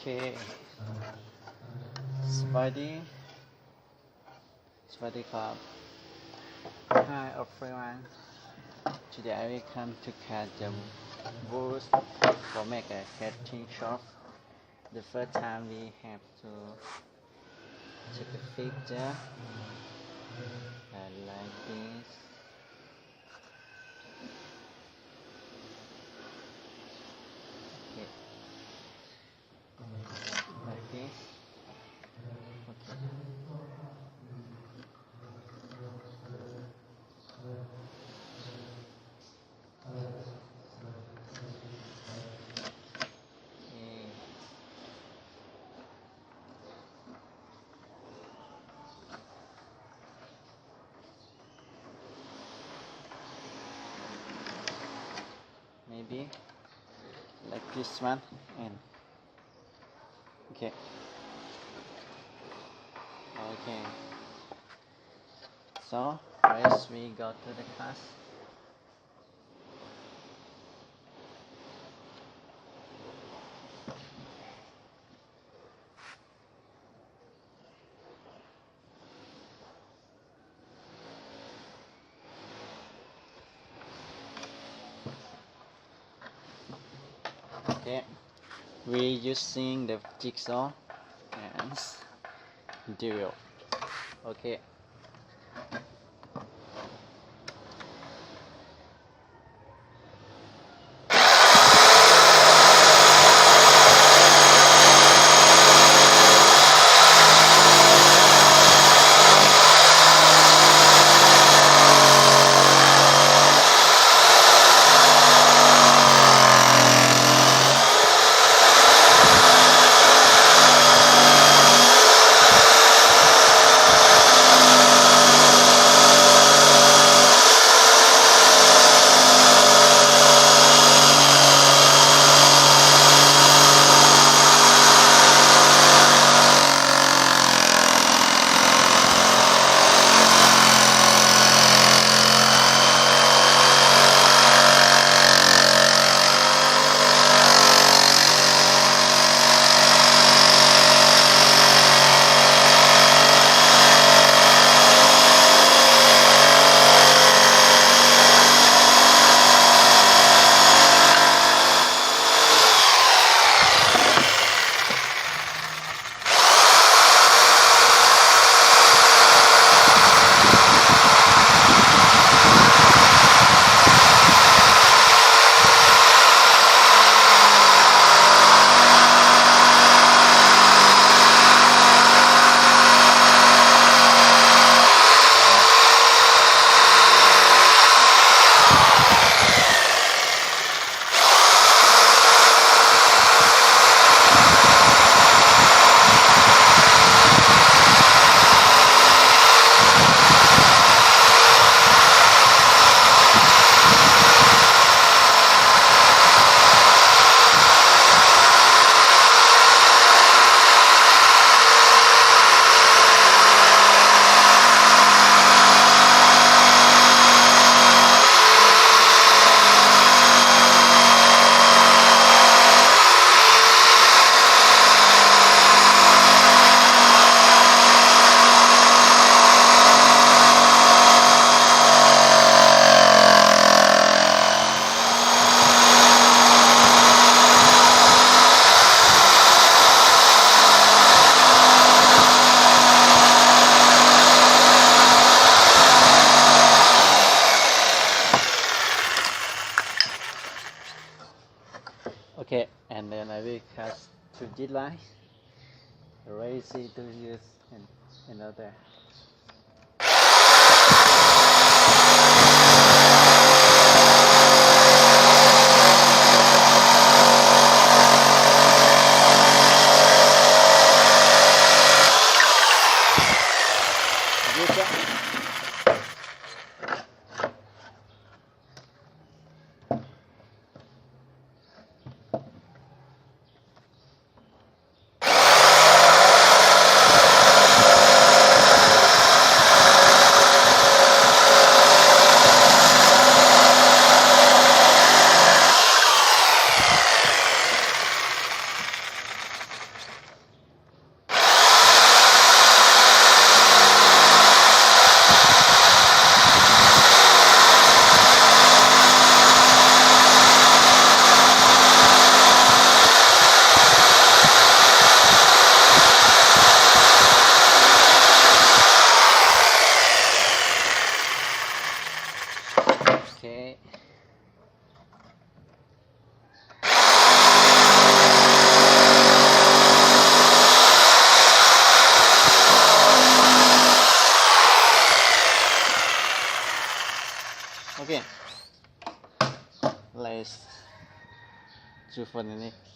Okay, Spidey, Spidey Club. Hi everyone. Today I will come to cut the booth for make a cutting shop. The first time we have to take a picture like this. Okay. Like this. Okay. Maybe like this one and okay. Okay. So first we go to the class. Okay, we're using the jigsaw and drill. Okay. Okay, and then I will cut to this line, raise it to use and another. guys. See you for the next